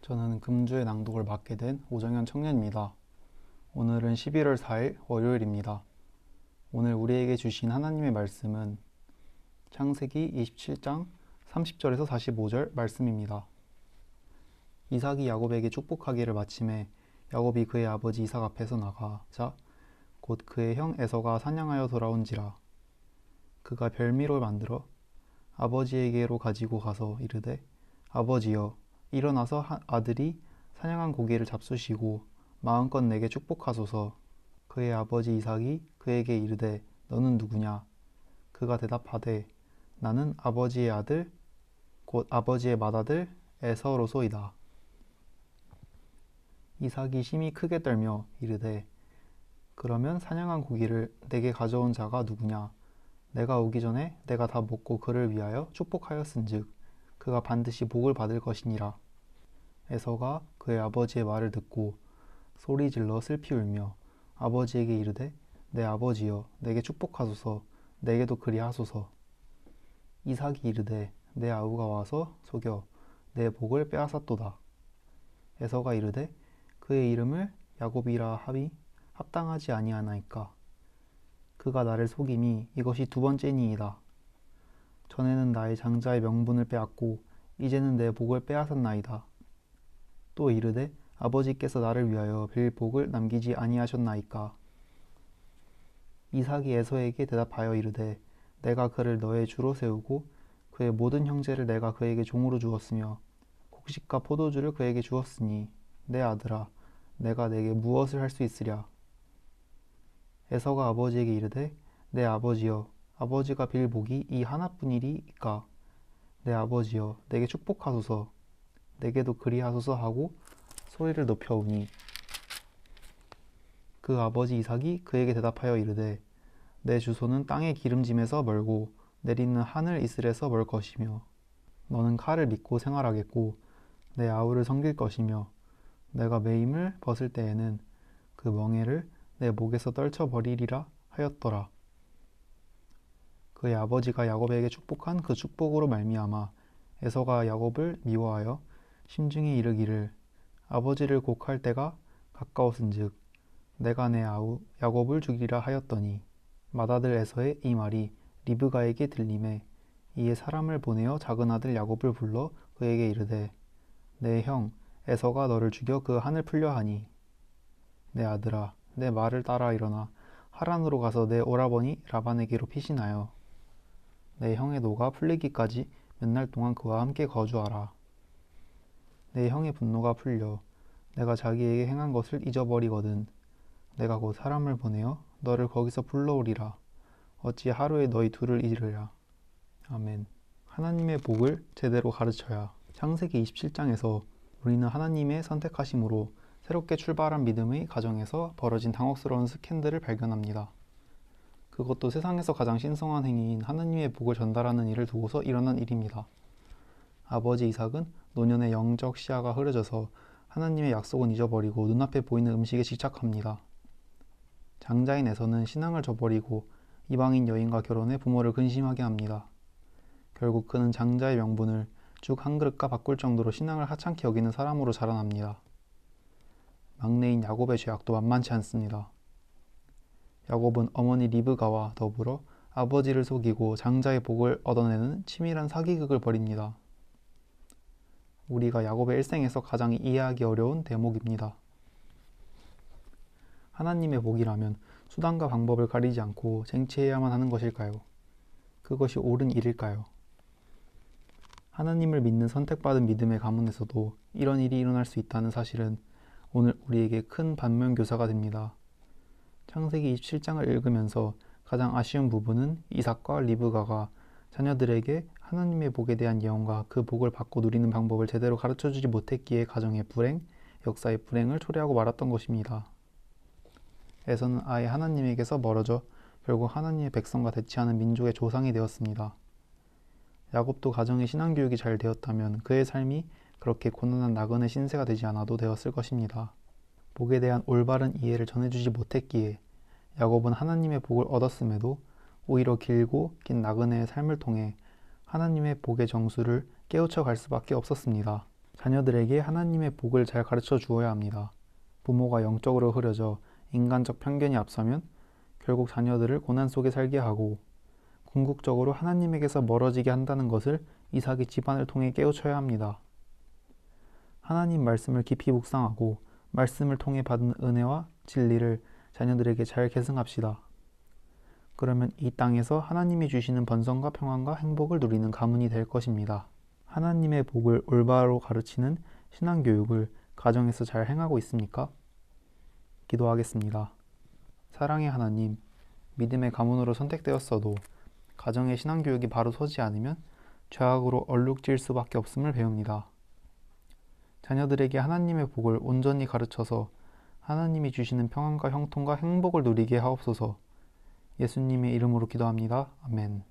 저는 금주의 낭독을 맡게 된 오정현 청년입니다. 오늘은 11월 4일 월요일입니다. 오늘 우리에게 주신 하나님의 말씀은 창세기 27장 30절에서 45절 말씀입니다. 이삭이 야곱에게 축복하기를 마침에 야곱이 그의 아버지 이삭 앞에서 나가자 곧 그의 형 에서가 사냥하여 돌아온지라. 그가 별미로 만들어 아버지에게로 가지고 가서 이르되 아버지여, 일어나서 아들이 사냥한 고기를 잡수시고 마음껏 내게 축복하소서. 그의 아버지 이삭이 그에게 이르되 너는 누구냐? 그가 대답하되 나는 아버지의 아들 곧 아버지의 맏아들 에서로소이다. 이삭이 심히 크게 떨며 이르되 그러면 사냥한 고기를 내게 가져온 자가 누구냐? 내가 오기 전에 내가 다 먹고 그를 위하여 축복하였은즉 그가 반드시 복을 받을 것이니라. 에서가 그의 아버지의 말을 듣고 소리질러 슬피 울며 아버지에게 이르되 내 아버지여, 내게 축복하소서. 내게도 그리하소서. 이삭이 이르되 내 아우가 와서 속여 내 복을 빼앗았도다. 에서가 이르되 그의 이름을 야곱이라 함이 합당하지 아니하나이까. 그가 나를 속임이 이것이 두 번째니이다. 전에는 나의 장자의 명분을 빼앗고 이제는 내 복을 빼앗았나이다. 또 이르되 아버지께서 나를 위하여 빌 복을 남기지 아니하셨나이까. 이삭이 에서에게 대답하여 이르되 내가 그를 너의 주로 세우고 그의 모든 형제를 내가 그에게 종으로 주었으며 곡식과 포도주를 그에게 주었으니 내 아들아, 내가 내게 무엇을 할 수 있으랴. 에서가 아버지에게 이르되 내 아버지여, 아버지가 빌 복이 이 하나뿐이리이까. 내 아버지여, 내게 축복하소서. 내게도 그리하소서 하고 소리를 높여오니 그 아버지 이삭이 그에게 대답하여 이르되 내 주소는 땅의 기름짐에서 멀고 내리는 하늘 이슬에서 멀 것이며 너는 칼을 믿고 생활하겠고 내 아우를 섬길 것이며 내가 매임을 벗을 때에는 그 멍에를 내 목에서 떨쳐버리리라 하였더라. 그의 아버지가 야곱에게 축복한 그 축복으로 말미암아 에서가 야곱을 미워하여 심중에 이르기를 아버지를 곡할 때가 가까웠은즉 내가 내 아우 야곱을 죽이리라 하였더니 맏아들 에서의 이 말이 리브가에게 들리매 이에 사람을 보내어 작은 아들 야곱을 불러 그에게 이르되 내 형 에서가 너를 죽여 그 한을 풀려 하니 내 아들아, 내 말을 따라 일어나 하란으로 가서 내 오라버니 라반에게로 피신하여 내 형의 노가 풀리기까지 몇 날 동안 그와 함께 거주하라. 내 형의 분노가 풀려 내가 자기에게 행한 것을 잊어버리거든 내가 곧 사람을 보내어 너를 거기서 불러오리라. 어찌 하루에 너희 둘을 잃으랴. 아멘. 하나님의 복을 제대로 가르쳐야. 창세기 27장에서 우리는 하나님의 선택하심으로 새롭게 출발한 믿음의 가정에서 벌어진 당혹스러운 스캔들을 발견합니다. 그것도 세상에서 가장 신성한 행위인 하나님의 복을 전달하는 일을 두고서 일어난 일입니다. 아버지 이삭은 노년의 영적 시야가 흐려져서 하나님의 약속은 잊어버리고 눈앞에 보이는 음식에 집착합니다. 장자인 에서는 신앙을 저버리고 이방인 여인과 결혼해 부모를 근심하게 합니다. 결국 그는 장자의 명분을 죽 한 그릇과 바꿀 정도로 신앙을 하찮게 여기는 사람으로 자라납니다. 막내인 야곱의 죄악도 만만치 않습니다. 야곱은 어머니 리브가와 더불어 아버지를 속이고 장자의 복을 얻어내는 치밀한 사기극을 벌입니다. 우리가 야곱의 일생에서 가장 이해하기 어려운 대목입니다. 하나님의 복이라면 수단과 방법을 가리지 않고 쟁취해야만 하는 것일까요? 그것이 옳은 일일까요? 하나님을 믿는 선택받은 믿음의 가문에서도 이런 일이 일어날 수 있다는 사실은 오늘 우리에게 큰 반면교사가 됩니다. 창세기 27장을 읽으면서 가장 아쉬운 부분은 이삭과 리브가가 자녀들에게 하나님의 복에 대한 예언과 그 복을 받고 누리는 방법을 제대로 가르쳐주지 못했기에 가정의 불행, 역사의 불행을 초래하고 말았던 것입니다. 에서는 아예 하나님에게서 멀어져 결국 하나님의 백성과 대치하는 민족의 조상이 되었습니다. 야곱도 가정의 신앙교육이 잘 되었다면 그의 삶이 그렇게 고난한 나그네 신세가 되지 않아도 되었을 것입니다. 복에 대한 올바른 이해를 전해주지 못했기에 야곱은 하나님의 복을 얻었음에도 오히려 길고 긴 나그네의 삶을 통해 하나님의 복의 정수를 깨우쳐 갈 수밖에 없었습니다. 자녀들에게 하나님의 복을 잘 가르쳐 주어야 합니다. 부모가 영적으로 흐려져 인간적 편견이 앞서면 결국 자녀들을 고난 속에 살게 하고 궁극적으로 하나님에게서 멀어지게 한다는 것을 이삭의 집안을 통해 깨우쳐야 합니다. 하나님 말씀을 깊이 묵상하고 말씀을 통해 받은 은혜와 진리를 자녀들에게 잘 계승합시다. 그러면 이 땅에서 하나님이 주시는 번성과 평안과 행복을 누리는 가문이 될 것입니다. 하나님의 복을 올바로 가르치는 신앙교육을 가정에서 잘 행하고 있습니까? 기도하겠습니다. 사랑의 하나님, 믿음의 가문으로 선택되었어도 가정의 신앙교육이 바로 서지 않으면 죄악으로 얼룩질 수밖에 없음을 배웁니다. 자녀들에게 하나님의 복을 온전히 가르쳐서 하나님이 주시는 평안과 형통과 행복을 누리게 하옵소서. 예수님의 이름으로 기도합니다. 아멘.